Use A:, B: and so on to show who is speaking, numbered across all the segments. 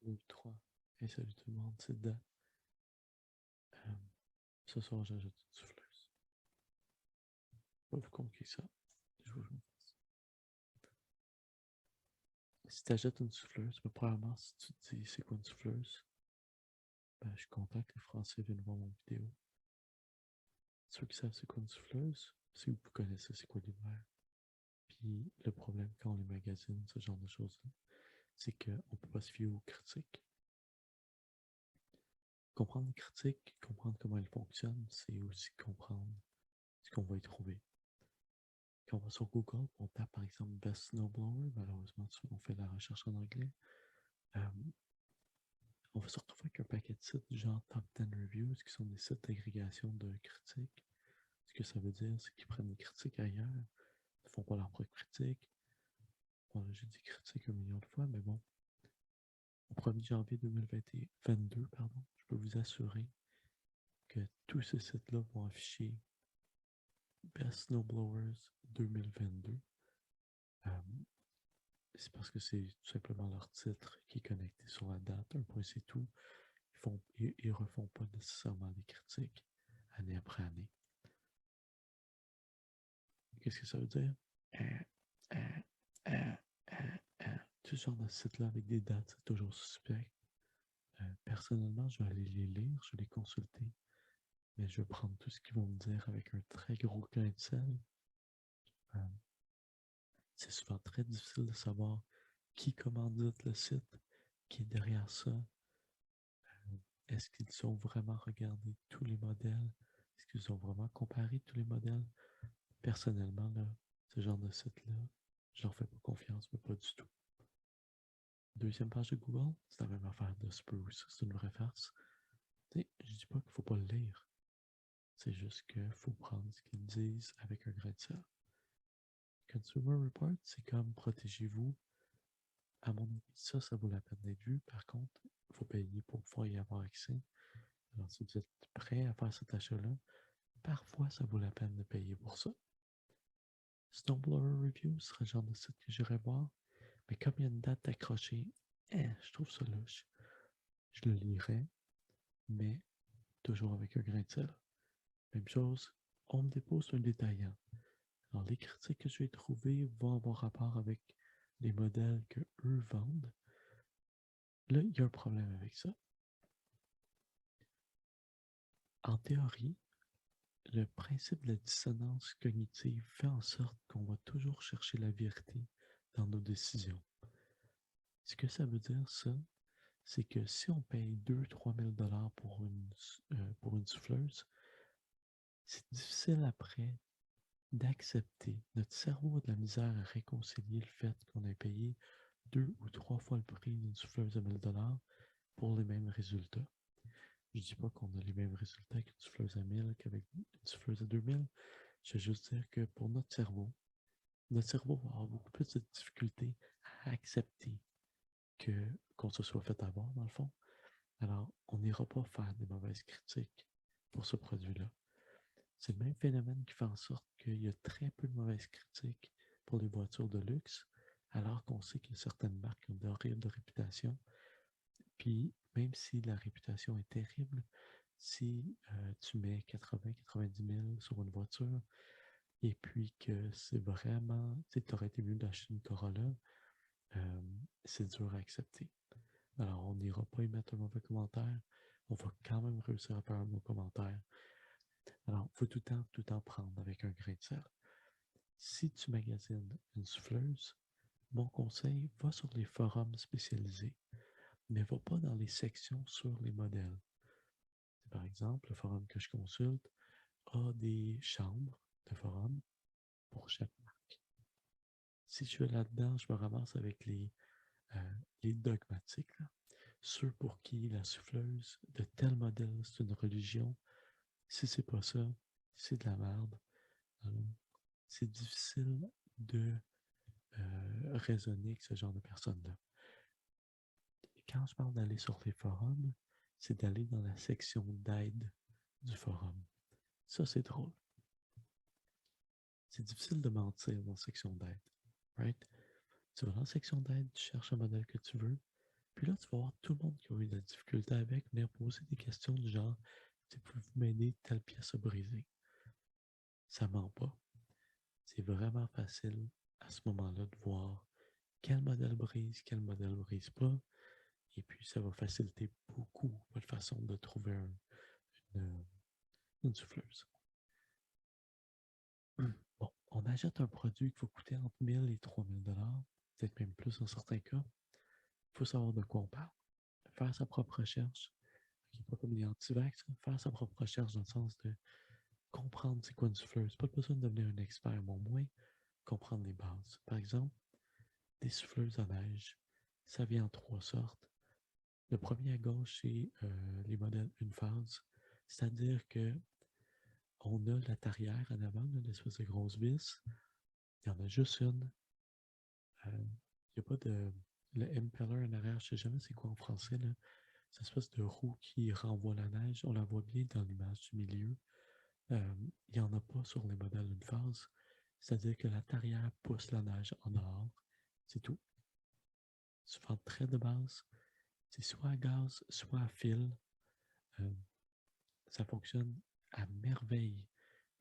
A: 2, 3. Hey, salut tout le monde, c'est Dan. Euh, Ce soir, j'ajoute une souffleuse. Pas plus compliqué que ça. Je vous le fasse. Si tu achètes une souffleuse, premièrement, si tu te dis c'est quoi une souffleuse, je suis content que les Français viennent voir mon vidéo. Ceux qui savent c'est quoi une souffleuse, si vous connaissez c'est quoi l'hiver. Puis le problème quand on les magasine, ce genre de choses-là, c'est qu'on ne peut pas se fier aux critiques. Comprendre les critiques, comprendre comment elles fonctionnent, c'est aussi comprendre ce qu'on va y trouver. Quand on va sur Google, on tape par exemple Best Snowblower, malheureusement, on fait la recherche en anglais. Euh, on va se retrouver avec un paquet de sites du genre Top 10 Reviews, qui sont des sites d'agrégation de critiques. Ce que ça veut dire, c'est qu'ils prennent des critiques ailleurs, ne font pas leur propre critique. Bon, j'ai dit critique un million de fois, mais bon. Au 1er janvier 2022, je peux vous assurer que tous ces sites-là vont afficher Best Snowblowers 2022. C'est parce que c'est tout simplement leur titre qui est connecté sur la date. Un point, c'est tout. Ils refont pas nécessairement des critiques année après année. Qu'est-ce que ça veut dire? Tout ce genre de site-là avec des dates, c'est toujours suspect. Personnellement, je vais aller les lire, je vais les consulter, mais je vais prendre tout ce qu'ils vont me dire avec un très gros grain de sel. Euh, c'est souvent très difficile de savoir qui commandite le site, qui est derrière ça. Est-ce qu'ils ont vraiment regardé tous les modèles? Est-ce qu'ils ont vraiment comparé tous les modèles? Personnellement, là, ce genre de site-là, je leur fais pas confiance, mais pas du tout. Deuxième page de Google, c'est la même affaire de Spruce. C'est une vraie farce. Je dis pas qu'il faut pas le lire. C'est juste qu'il faut prendre ce qu'ils disent avec un grain de sel. Consumer Report, c'est comme protégez-vous. À mon avis, ça vaut la peine d'être vu. Par contre, il faut payer pour pouvoir y avoir accès. Alors, si vous êtes prêt à faire cet achat-là, parfois, ça vaut la peine de payer pour ça. Snowblower Review serait le genre de site que j'irais voir, mais comme il y a une date accrochée, je trouve ça louche. Je le lirais, mais toujours avec un grain de sel. Même chose, Home Depot, c'est un détaillant. Alors, les critiques que je vais trouver vont avoir rapport avec les modèles que eux vendent. Là, il y a un problème avec ça. En théorie, le principe de la dissonance cognitive fait en sorte qu'on va toujours chercher la vérité dans nos décisions. Ce que ça veut dire, ça, c'est que si on paye 2-3 000 $ pour une souffleuse, c'est difficile après d'accepter. Notre cerveau a de la misère à réconcilier le fait qu'on ait payé 2 ou 3 fois le prix d'une souffleuse de 1000 $ pour les mêmes résultats. Je ne dis pas qu'on a les mêmes résultats avec une souffleuse à 1000 qu'avec une souffleuse à 2000. Je veux juste dire que pour notre cerveau va avoir beaucoup plus de difficultés à accepter qu'on se soit fait avoir, dans le fond. Alors, on n'ira pas faire des mauvaises critiques pour ce produit-là. C'est le même phénomène qui fait en sorte qu'il y a très peu de mauvaises critiques pour les voitures de luxe, alors qu'on sait qu'il y a certaines marques qui ont d'horribles réputations. Puis, même si la réputation est terrible, si tu mets 80-90 000 sur une voiture et puis que c'est vraiment, tu aurais été mieux d'acheter une Corolla, c'est dur à accepter. Alors, on n'ira pas y mettre un mauvais commentaire. On va quand même réussir à faire un bon commentaire. Alors, il faut tout le temps prendre avec un grain de sel. Si tu magasines une souffleuse, mon conseil, va sur les forums spécialisés, mais va pas dans les sections sur les modèles. Par exemple, le forum que je consulte a des chambres de forum pour chaque marque. Si je vais là-dedans, je me ramasse avec les dogmatiques, là. Ceux pour qui la souffleuse de tel modèle, c'est une religion. Si c'est pas ça, c'est de la merde. C'est difficile de raisonner avec ce genre de personnes-là. Quand je parle d'aller sur les forums, c'est d'aller dans la section d'aide du forum. Ça, c'est drôle. C'est difficile de mentir dans la section d'aide. Right? Tu vas dans la section d'aide, tu cherches un modèle que tu veux, Puis là, tu vas voir tout le monde qui a eu de la difficulté avec venir poser des questions du genre, pouvez-vous m'aider, telle pièce a brisé. Ça ment pas. C'est vraiment facile à ce moment-là de voir quel modèle brise pas. Et puis, ça va faciliter beaucoup votre façon de trouver une, une souffleuse. Bon, on achète un produit qui va coûter entre 1000 et 3000 dollars, peut-être même plus dans certains cas. Il faut savoir de quoi on parle. Faire sa propre recherche, qui n'est pas comme les anti-vax, faire sa propre recherche dans le sens de comprendre c'est quoi une souffleuse. Pas besoin de devenir un expert, mais au moins comprendre les bases. Par exemple, des souffleuses à neige, ça vient en trois sortes. Le premier à gauche, c'est les modèles une phase, c'est-à-dire que on a la tarière en avant, l'espèce de grosse vis. Il y en a juste une. Il n'y a pas de. Le impeller en arrière, je ne sais jamais c'est quoi en français. Là. C'est une espèce de roue qui renvoie la neige. On la voit bien dans l'image du milieu. Il n'y en a pas sur les modèles d'une phase. C'est-à-dire que la tarière pousse la neige en dehors. C'est tout. Souvent très de base. C'est soit à gaz, soit à fil. Euh, ça fonctionne à merveille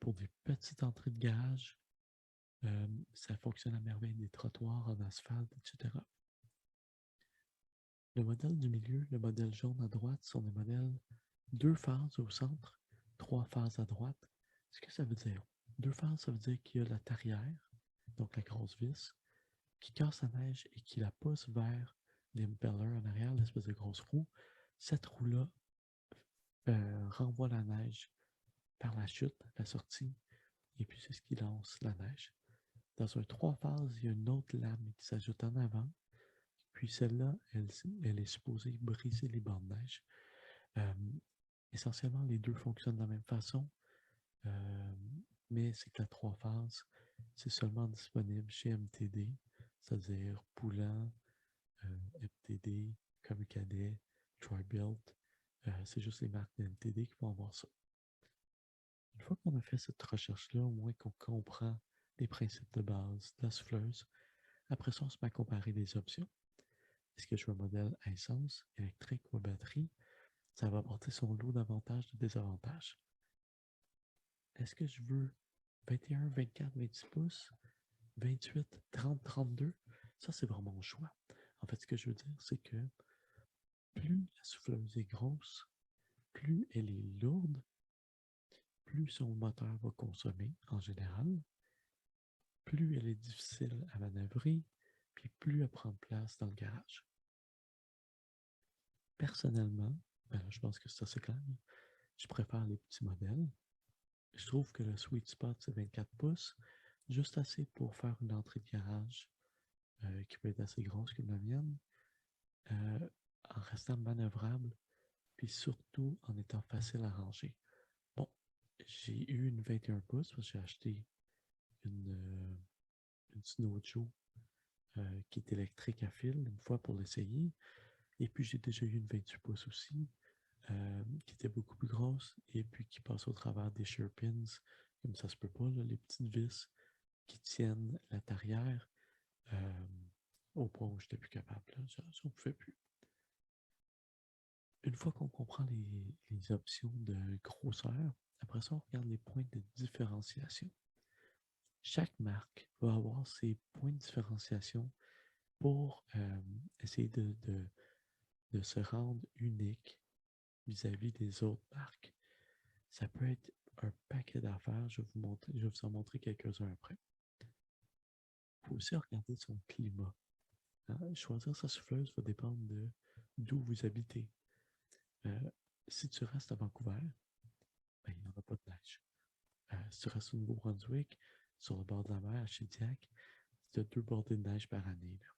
A: pour des petites entrées de garage. Ça fonctionne à merveille des trottoirs en asphalte, etc. Le modèle du milieu, le modèle jaune à droite, sont des modèles deux phases au centre, trois phases à droite. Ce que ça veut dire? Deux phases, ça veut dire qu'il y a la tarière, donc la grosse vis, qui casse la neige et qui la pousse vers l'impeller en arrière, l'espèce de grosse roue. Cette roue-là renvoie la neige par la chute, la sortie, et puis c'est ce qui lance la neige. Dans un trois phases, il y a une autre lame qui s'ajoute en avant, puis celle-là, elle est supposée briser les bancs de neige. Euh, Essentiellement, les deux fonctionnent de la même façon, euh, mais c'est que la trois phases, c'est seulement disponible chez MTD, c'est-à-dire Poulan, MTD, Cadet, Tri-Built. C'est juste les marques de MTD qui vont avoir ça. Une fois qu'on a fait cette recherche-là, au moins qu'on comprend les principes de base de la souffleuse, après ça, on se met à comparer les options. Est-ce que je veux un modèle à essence, électrique ou à batterie? Ça va apporter son lot d'avantages et de désavantages. Est-ce que je veux 21, 24, 26 pouces, 28, 30, 32? Ça, c'est vraiment mon choix. En fait, ce que je veux dire, c'est que plus la souffleuse est grosse, plus elle est lourde, plus son moteur va consommer en général, plus elle est difficile à manœuvrer, puis plus elle prend de place dans le garage. Personnellement, ben là, je pense que c'est assez clair, je préfère les petits modèles. Je trouve que le sweet spot, c'est 24 pouces, juste assez pour faire une entrée de garage qui peut être assez grosse comme la mienne, euh, en restant manœuvrable, puis surtout en étant facile à ranger. Bon, j'ai eu une 21 pouces parce que j'ai acheté une Snow Joe qui est électrique à fil une fois pour l'essayer. Et puis j'ai déjà eu une 28 pouces aussi, qui était beaucoup plus grosse et puis qui passe au travers des Sherpins, comme ça se peut pas, là, les petites vis qui tiennent la tarière au point où j'étais plus capable. Là, ça ne pouvait plus. Une fois qu'on comprend les options de grosseur, après ça, on regarde les points de différenciation. Chaque marque va avoir ses points de différenciation pour essayer de se rendre unique vis-à-vis des autres marques. Ça peut être un paquet d'affaires. Je vais vous en montrer quelques-uns après. Il faut aussi regarder son climat. Hein? Choisir sa souffleuse va dépendre de d'où vous habitez. Si tu restes à Vancouver, ben, il n'y en a pas de neige. Si tu restes au Nouveau-Brunswick, sur le bord de la mer, à Shediac, tu as deux bordées de neige par année. Là.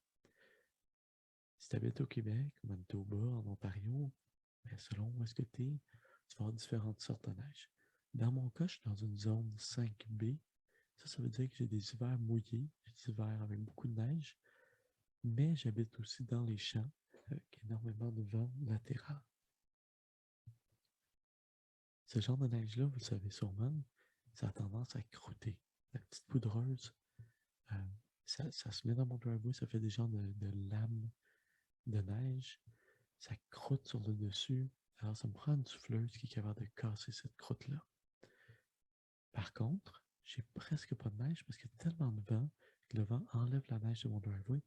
A: Si tu habites au Québec, au Manitoba, en Ontario, ben, selon où est-ce que tu es, tu vas avoir différentes sortes de neige. Dans mon cas, je suis dans une zone 5B. Ça veut dire que j'ai des hivers mouillés, des hivers avec beaucoup de neige, mais j'habite aussi dans les champs avec énormément de vent latéral. Ce genre de neige-là, vous le savez sûrement, ça a tendance à croûter. La petite poudreuse, ça se met dans mon driveway, ça fait des genres de lames de neige, ça croûte sur le dessus. Alors, ça me prend une souffleuse qui est capable de casser cette croûte-là. Par contre, j'ai presque pas de neige parce qu'il y a tellement de vent que le vent enlève la neige de mon driveway.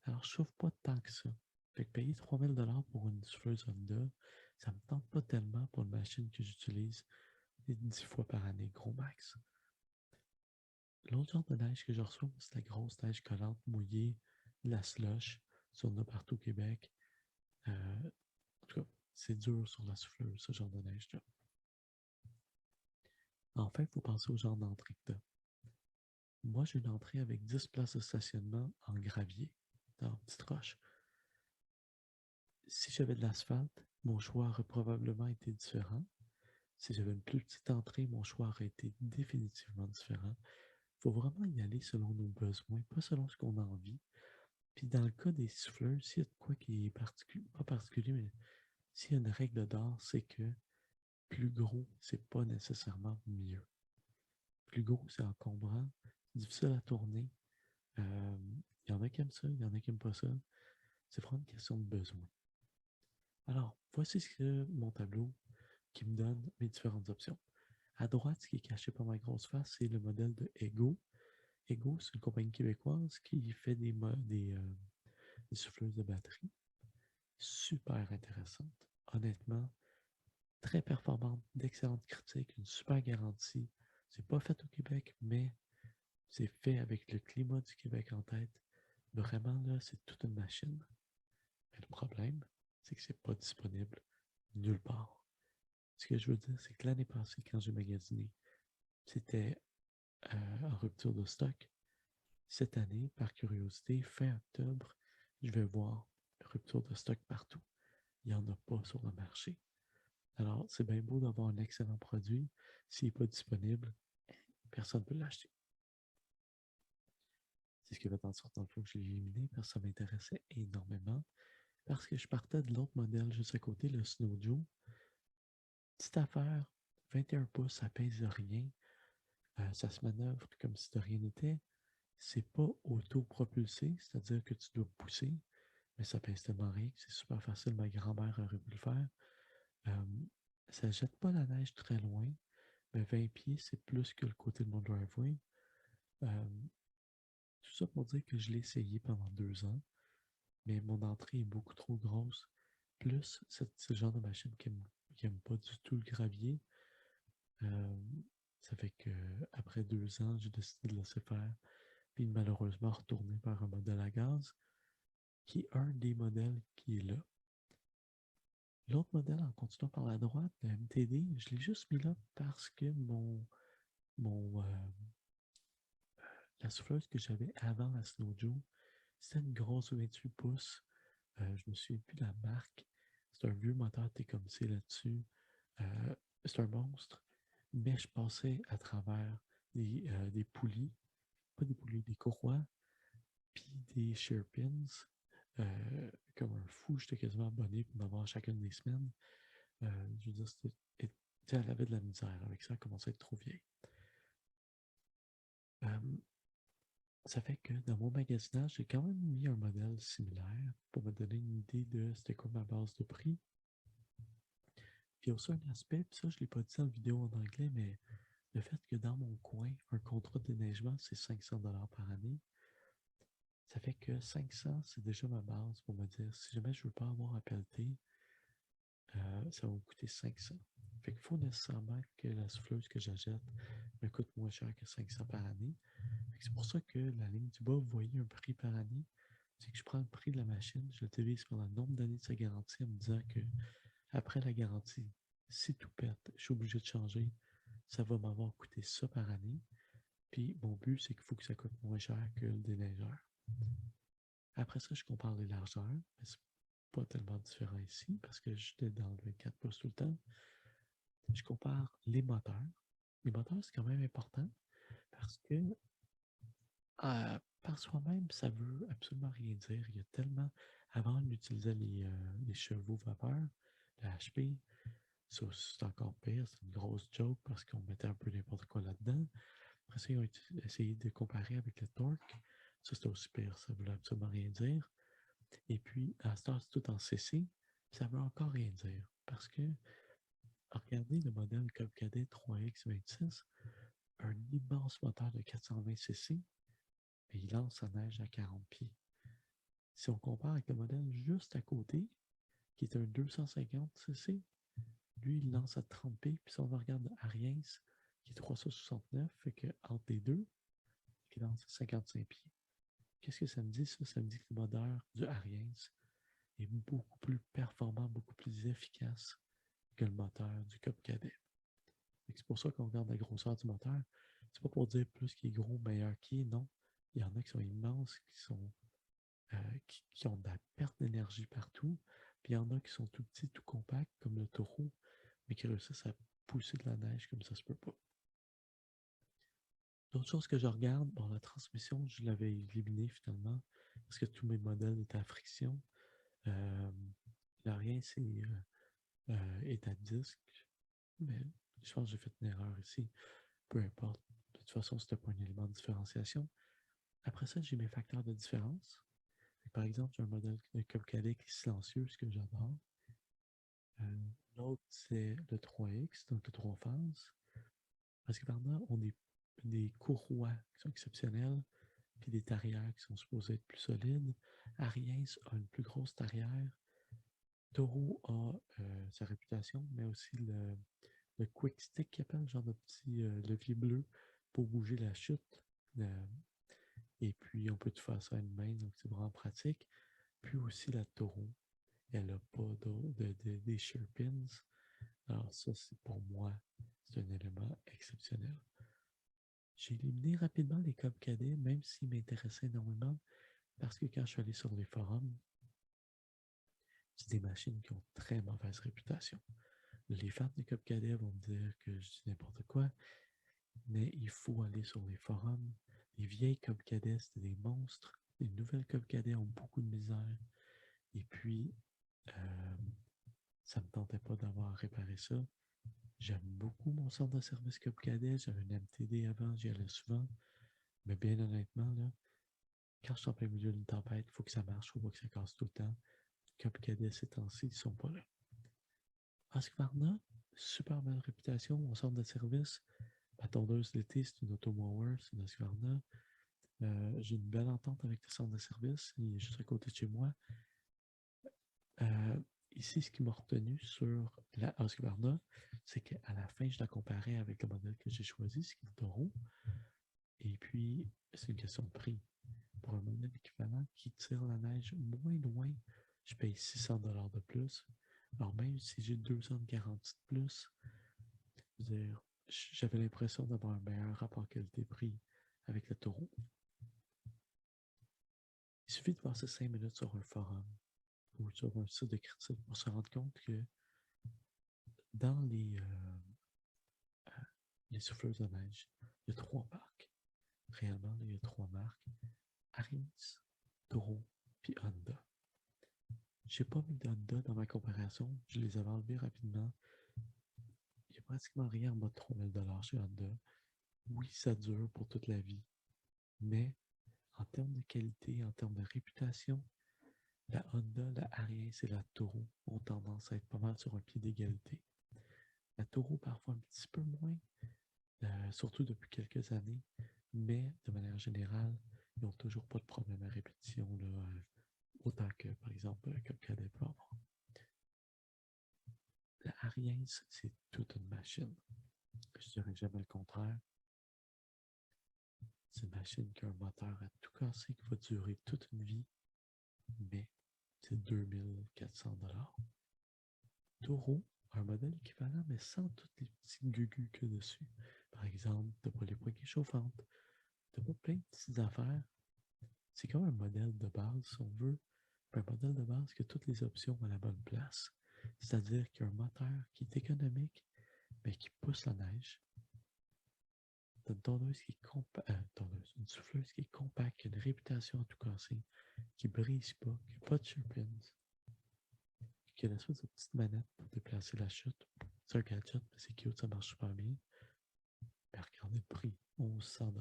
A: Alors, je chauffe pas tant que ça. Fait que payer 3000$ pour une souffleuse Honda, ça me tente pas tellement pour une machine que j'utilise 10 fois par année, gros max. L'autre genre de neige que je reçois, c'est la grosse neige collante, mouillée, de la slush. Ça, on en a partout au Québec. En tout cas, c'est dur sur la souffleuse, ce genre de neige-là. Enfin, il faut penser au genre d'entrée que tu as. Moi, j'ai une entrée avec 10 places de stationnement en gravier, dans petite roche. Si j'avais de l'asphalte, mon choix aurait probablement été différent. Si j'avais une plus petite entrée, mon choix aurait été définitivement différent. Il faut vraiment y aller selon nos besoins, pas selon ce qu'on a envie. Puis dans le cas des souffleurs, s'il y a de quoi qui est pas particulier, mais s'il y a une règle d'or, c'est que plus gros, c'est pas nécessairement mieux. Plus gros, c'est encombrant, difficile à tourner. Il y en a qui aiment ça, il y en a qui n'aiment pas ça. C'est vraiment une question de besoin. Alors, voici mon tableau qui me donne mes différentes options. À droite, ce qui est caché par ma grosse face, c'est le modèle de Ego. Ego, c'est une compagnie québécoise qui fait des souffleuses de batterie. Super intéressante. Honnêtement, très performante, d'excellentes critiques, une super garantie. C'est pas fait au Québec, mais c'est fait avec le climat du Québec en tête. Vraiment, là, c'est toute une machine. Mais le problème, c'est que c'est pas disponible nulle part. Ce que je veux dire, c'est que l'année passée, quand j'ai magasiné, c'était en rupture de stock. Cette année, par curiosité, fin octobre, je vais voir rupture de stock partout. Il n'y en a pas sur le marché. Alors, c'est bien beau d'avoir un excellent produit. S'il n'est pas disponible, personne ne peut l'acheter. C'est ce qui fait en sorte, dans le fond, que je l'ai éliminé parce que ça m'intéressait énormément. Parce que je partais de l'autre modèle juste à côté, le Snow Joe. Petite affaire, 21 pouces, ça pèse rien. Ça se manœuvre comme si de rien n'était. C'est pas auto-propulsé, c'est-à-dire que tu dois pousser, mais ça pèse tellement rien que c'est super facile. Ma grand-mère aurait pu le faire. Ça ne jette pas la neige très loin, mais 20 pieds, c'est plus que le côté de mon driveway. Euh, Tout ça pour dire que je l'ai essayé pendant 2 ans, mais mon entrée est beaucoup trop grosse. Plus, c'est le genre de machine qui n'aime pas du tout le gravier. Euh, Ça fait que après 2 ans, j'ai décidé de laisser faire, puis malheureusement retourner vers un modèle à gaz, qui est un des modèles qui est là. L'autre modèle, en continuant par la droite, le MTD, je l'ai juste mis là parce que mon la souffleuse que j'avais avant la Snow Joe, c'était une grosse 28 pouces. Je me souviens plus de la marque. C'est un vieux moteur Tecumseh là-dessus. C'est un monstre. Mais je passais à travers des poulies, pas des poulies, des courroies, puis des shear pins. Comme un fou, j'étais quasiment abonné pour m'avoir chacune des semaines. Je veux dire, elle avait de la misère avec ça, elle commençait à être trop vieille. Euh, Ça fait que dans mon magasinage, j'ai quand même mis un modèle similaire pour me donner une idée de c'était quoi ma base de prix. Puis il y a aussi un aspect, puis ça je ne l'ai pas dit en vidéo en anglais, mais le fait que dans mon coin, un contrat de déneigement, c'est 500$ par année. Ça fait que 500, c'est déjà ma base pour me dire si jamais je ne veux pas avoir à pelleter, ça va me coûter 500. Fait qu'il faut nécessairement que la souffleuse que j'achète me coûte moins cher que 500 par année. C'est pour ça que la ligne du bas, vous voyez un prix par année. C'est que je prends le prix de la machine, je le divise par le nombre d'années de sa garantie en me disant que après la garantie, si tout pète, je suis obligé de changer, ça va m'avoir coûté ça par année. Puis mon but, c'est qu'il faut que ça coûte moins cher que le déneigeur. Après ça, je compare les largeurs, mais c'est pas tellement différent ici parce que j'étais dans le 24 pouces tout le temps. Je compare les moteurs. Les moteurs, c'est quand même important parce que par soi-même, ça veut absolument rien dire. Il y a tellement. Avant, on utilisait les chevaux vapeur, le HP. Ça, c'est encore pire. C'est une grosse joke parce qu'on mettait un peu n'importe quoi là-dedans. Après ça, ils ont essayé de comparer avec le torque. Ça, c'était aussi pire. Ça voulait absolument rien dire. Et puis, à ce temps, c'est tout en CC, ça veut encore rien dire. Parce que, regardez le modèle Cub Cadet 3X26, un immense moteur de 420 cc, et il lance sa neige à 40 pieds. Si on compare avec le modèle juste à côté, qui est un 250 cc, lui, il lance à 30 pieds. Puis si on regarde Ariens, qui est 369, fait que entre les deux, il lance à 55 pieds. Qu'est-ce que ça me dit, ça? Ça me dit que le moteur du Ariens est beaucoup plus performant, beaucoup plus efficace que le moteur du Cub Cadet. C'est pour ça qu'on regarde la grosseur du moteur. C'est pas pour dire plus qu'il est gros, meilleur qu'il est, non. Il y en a qui sont immenses, qui ont de la perte d'énergie partout. Puis il y en a qui sont tout petits, tout compacts, comme le taureau, mais qui réussissent à pousser de la neige comme ça se peut pas. D'autres choses que je regarde, bon, la transmission, je l'avais éliminée finalement, parce que tous mes modèles étaient à friction. L'arrière, est à disque, mais je pense que j'ai fait une erreur ici. Peu importe. De toute façon, c'était pas un élément de différenciation. Après ça, j'ai mes facteurs de différence. Par exemple, j'ai un modèle de Cub Cadet qui est silencieux, ce que j'adore. L'autre, c'est le 3X, donc le 3 phases. Parce que par-là, on a des courroies qui sont exceptionnelles, puis des tarières qui sont supposées être plus solides. Ariens a une plus grosse tarière. Taureau a sa réputation, mais aussi le quick stick qui appelle, genre de petit levier bleu pour bouger la chute. Et puis, on peut tout faire ça à une main, donc c'est vraiment pratique. Puis aussi la taureau. Elle n'a pas des Sherpins. Alors ça, c'est pour moi, c'est un élément exceptionnel. J'ai éliminé rapidement les Cub cadets, même s'ils m'intéressaient énormément, parce que quand je suis allé sur les forums, c'est des machines qui ont très mauvaise réputation. Les fans des Cub cadets vont me dire que je dis n'importe quoi, mais il faut aller sur les forums. Les vieilles Cub cadets, c'était des monstres. Les nouvelles Cub cadets ont beaucoup de misère. Et puis, ça ne me tentait pas d'avoir réparé ça. J'aime beaucoup mon centre de service Cub Cadet. J'avais une MTD avant, j'y allais souvent. Mais bien honnêtement, là, quand je suis en plein milieu d'une tempête, il faut que ça marche, il faut pas que ça casse tout le temps. Cub Cadet, ces temps-ci, ils sont pas là. Husqvarna, super belle réputation, mon centre de service. Ma tondeuse d'été, c'est une Automower, c'est une Husqvarna. J'ai une belle entente avec le centre de service, il est juste à côté de chez moi. Ici, ce qui m'a retenu sur la Husqvarna, c'est qu'à la fin, je la comparais avec le modèle que j'ai choisi, ce qui est le Taureau. Et puis, c'est une question de prix. Pour un modèle équivalent qui tire la neige moins loin, je paye 600$ de plus. Alors même si j'ai 2 ans de garantie de plus, j'avais l'impression d'avoir un meilleur rapport qualité-prix avec le Taureau. Il suffit de passer 5 minutes sur un forum ou sur un site de critique pour se rendre compte que dans les souffleuses de neige, il y a 3 marques. Réellement, là, il y a 3 marques. Ariens, Taureau, puis Honda. J'ai pas mis d'Honda dans ma comparaison. Je les avais enlevés rapidement. Il n'y a pratiquement rien en bas de 3000$ chez Honda. Oui, ça dure pour toute la vie. Mais en termes de qualité, en termes de réputation, la Honda, la Ariens et la Taureau ont tendance à être pas mal sur un pied d'égalité. La Taureau, parfois un petit peu moins, surtout depuis quelques années, mais de manière générale, ils n'ont toujours pas de problème à répétition, là, autant que, par exemple, que le Cadet peut avoir. La Ariens, c'est toute une machine. Je dirais jamais le contraire. C'est une machine qui a un moteur à tout casser qui va durer toute une vie, mais c'est 2400$. Taureau, un modèle équivalent, mais sans tous les petits gugus qu'il y a dessus. Par exemple, tu n'as pas les poignées chauffantes, tu n'as pas plein de petites affaires. C'est comme un modèle de base, si on veut. Un modèle de base qui a toutes les options à la bonne place. C'est-à-dire qu'il y a un moteur qui est économique, mais qui pousse la neige. T'as une tondeuse qui est une souffleuse qui est compacte, qui a une réputation à tout casser, qui brise pas, qui n'a pas de surpins, qui a l'espèce de petite manette pour déplacer la chute. C'est un gadget, mais c'est cute, ça marche super bien. Mais regardez le prix, 1100$,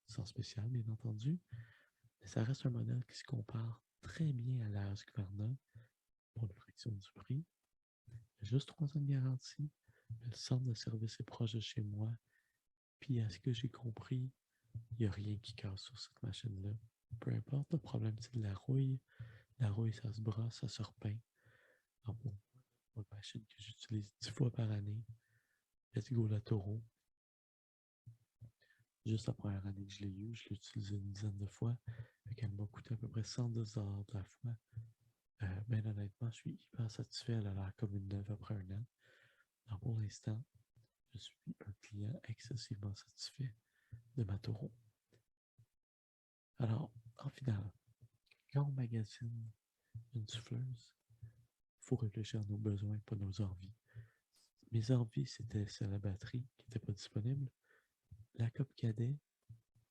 A: sans spécial, bien entendu. Mais ça reste un modèle qui se compare très bien à la Husqvarna pour une fraction du prix. Il y a juste 3 ans de garantie. Le centre de service est proche de chez moi. Puis, à ce que j'ai compris, il n'y a rien qui casse sur cette machine-là. Peu importe, le problème, c'est de la rouille. La rouille, ça se brosse, ça se repeint. En bon, une machine que j'utilise 10 fois par année. Let's go la Toro. Juste la première année que je l'ai eu, je l'ai utilisé une dizaine de fois. Fait qu'elle m'a coûté à peu près 110 $ de la fois. Ben honnêtement, je suis hyper satisfait. Elle a l'air comme une neuve après un an. Alors pour l'instant, je suis un client excessivement satisfait de ma Toro. Alors, en final, quand on magasine une souffleuse, il faut réfléchir à nos besoins, pas nos envies. Mes envies, c'était la batterie qui n'était pas disponible. La Coop Cadet,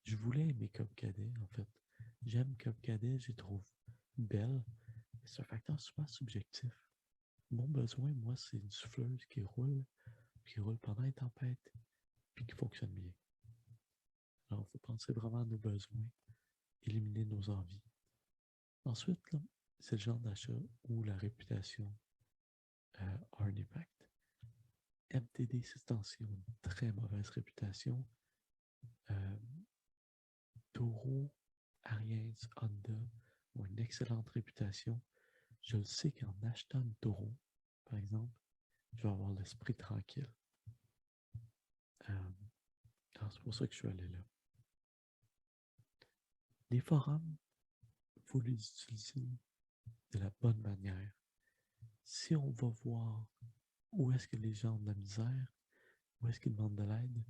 A: je voulais aimer Coop Cadet, en fait. J'aime Coop Cadet, je les trouve belle, mais c'est un facteur super subjectif. Mon besoin, moi, c'est une souffleuse qui roule pendant les tempêtes, puis qui fonctionne bien. Alors, il faut penser vraiment à nos besoins, éliminer nos envies. Ensuite, c'est le genre d'achat où la réputation a un impact. MTD ces temps-ci ont une très mauvaise réputation. Toro, Ariens, Honda ont une excellente réputation. Je le sais qu'en achetant une Toro, par exemple, je vais avoir l'esprit tranquille. C'est pour ça que je suis allé là. Les forums, il faut les utiliser de la bonne manière. Si on va voir où est-ce que les gens ont de la misère, où est-ce qu'ils demandent de l'aide,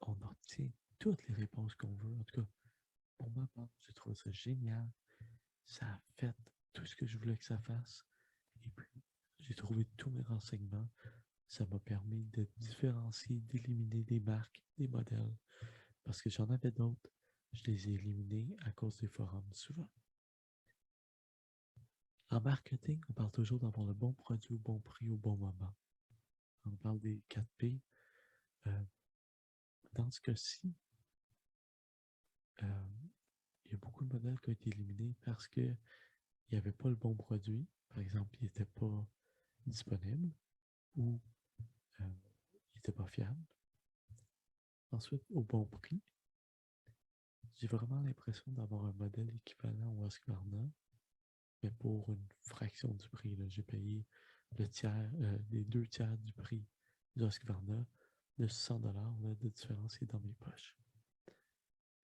A: on obtient toutes les réponses qu'on veut. En tout cas, pour ma part, j'ai trouvé ça génial. Ça a fait tout ce que je voulais que ça fasse. Et puis, j'ai trouvé tous mes renseignements. Ça m'a permis de différencier, d'éliminer des marques, des modèles. Parce que j'en avais d'autres. Je les ai éliminés à cause des forums souvent. En marketing, on parle toujours d'avoir le bon produit au bon prix au bon moment. On parle des 4 P. Dans ce cas-ci, il y a beaucoup de modèles qui ont été éliminés parce qu'il n'y avait pas le bon produit. Par exemple, il n'était pas disponible ou il n'était pas fiable. Ensuite, au bon prix, j'ai vraiment l'impression d'avoir un modèle équivalent au Husqvarna, mais pour une fraction du prix. J'ai payé les 2 tiers du prix du Husqvarna. De 100 $ de différence est dans mes poches.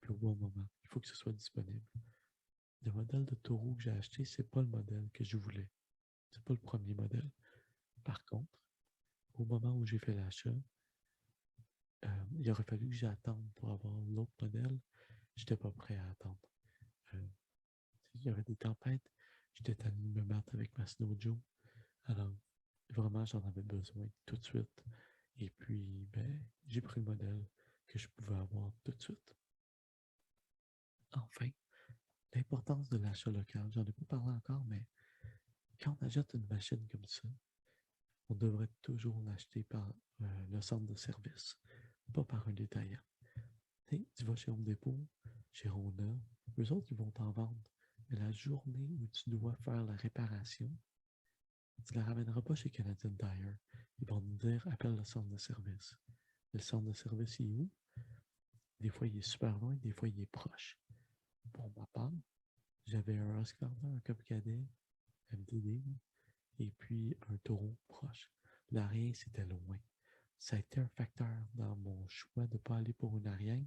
A: Puis au bon moment, il faut que ce soit disponible. Le modèle de Toro que j'ai acheté, c'est pas le modèle que je voulais. C'est pas le premier modèle. Par contre, au moment où j'ai fait l'achat, il aurait fallu que j'attende pour avoir l'autre modèle. J'étais pas prêt à attendre. Il y avait des tempêtes. J'étais allé me battre avec ma Snow Joe. Alors, vraiment, j'en avais besoin tout de suite. Et puis, j'ai pris le modèle que je pouvais avoir tout de suite. Enfin, l'importance de l'achat local. J'en ai pas parlé encore, mais quand on achète une machine comme ça, on devrait toujours l'acheter par le centre de service, pas par un détaillant. Tu vas chez Home Depot, chez Rona, eux autres, ils vont t'en vendre. Mais la journée où tu dois faire la réparation, tu ne la ramèneras pas chez Canadian Tire. Ils vont te dire, appelle le centre de service. Le centre de service, il est où? Des fois, il est super loin, des fois, il est proche. Pour ma part, j'avais un Husqvarna, un Cub Cadet, MTD, et puis un Taureau proche. L'Ariens, c'était loin. Ça a été un facteur dans mon choix de ne pas aller pour une Ariens,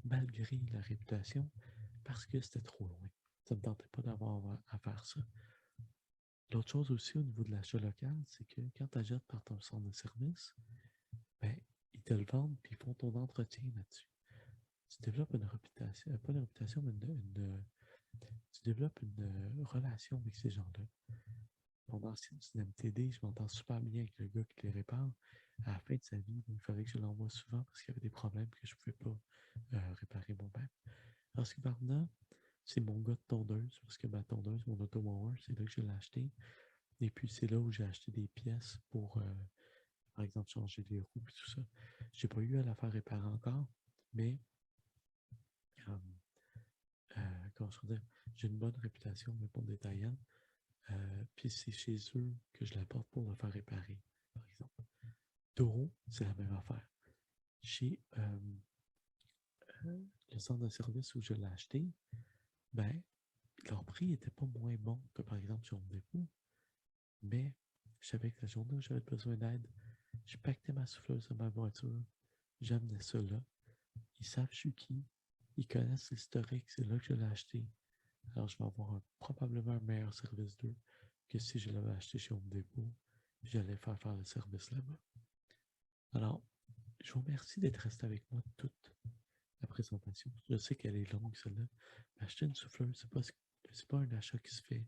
A: malgré la réputation, parce que c'était trop loin. Ça ne me tentait pas d'avoir à faire ça. L'autre chose aussi au niveau de l'achat local, c'est que quand tu achètes par ton centre de service, ils te le vendent et ils font ton entretien là-dessus. Tu développes une réputation, pas une réputation, mais tu développes une relation avec ces gens-là. Mon ancienne MTD, je m'entends super bien avec le gars qui les répare. À la fin de sa vie, il fallait que je l'envoie souvent parce qu'il y avait des problèmes que je ne pouvais pas réparer moi-même. Alors, ce Varna, c'est mon gars de tondeuse parce que ma tondeuse, mon automower, c'est là que je l'ai acheté. Et puis, c'est là où j'ai acheté des pièces pour, par exemple, changer les roues et tout ça. Je n'ai pas eu à la faire réparer encore, mais comment je veux dire, j'ai une bonne réputation mais pour détaillant. Puis c'est chez eux que je l'apporte pour le faire réparer, par exemple. Taureau, c'est la même affaire. Chez le centre de service où je l'ai acheté, ben, leur prix n'était pas moins bon que par exemple sur Home Depot, mais je savais que la journée où j'avais besoin d'aide, je pactais ma souffleuse dans ma voiture, j'amenais ça là. Ils savent je suis qui, ils connaissent l'historique, c'est là que je l'ai acheté. Alors je vais avoir probablement un meilleur service d'eux que si je l'avais acheté chez Home Depot, puis j'allais faire le service là-bas. Alors, je vous remercie d'être resté avec moi toute la présentation. Je sais qu'elle est longue, celle-là. Mais acheter une souffleuse, c'est pas un achat qui se fait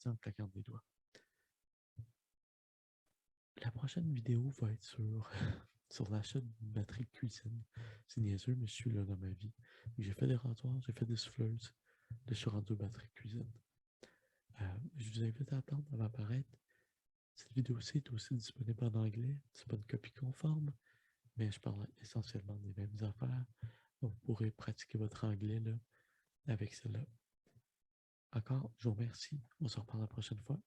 A: en claquant des doigts. La prochaine vidéo va être sur l'achat d'une batterie de cuisine. C'est niaiseux, mais je suis là dans ma vie. J'ai fait des rasoirs, j'ai fait des souffleuses. Là, je suis rendu aux batteries de cuisine. Je vous invite à attendre, elle va apparaître. Cette vidéo-ci est aussi disponible en anglais. C'est pas une copie conforme, mais je parle essentiellement des mêmes affaires. Vous pourrez pratiquer votre anglais là, avec celle-là. Encore, je vous remercie. On se reparle la prochaine fois.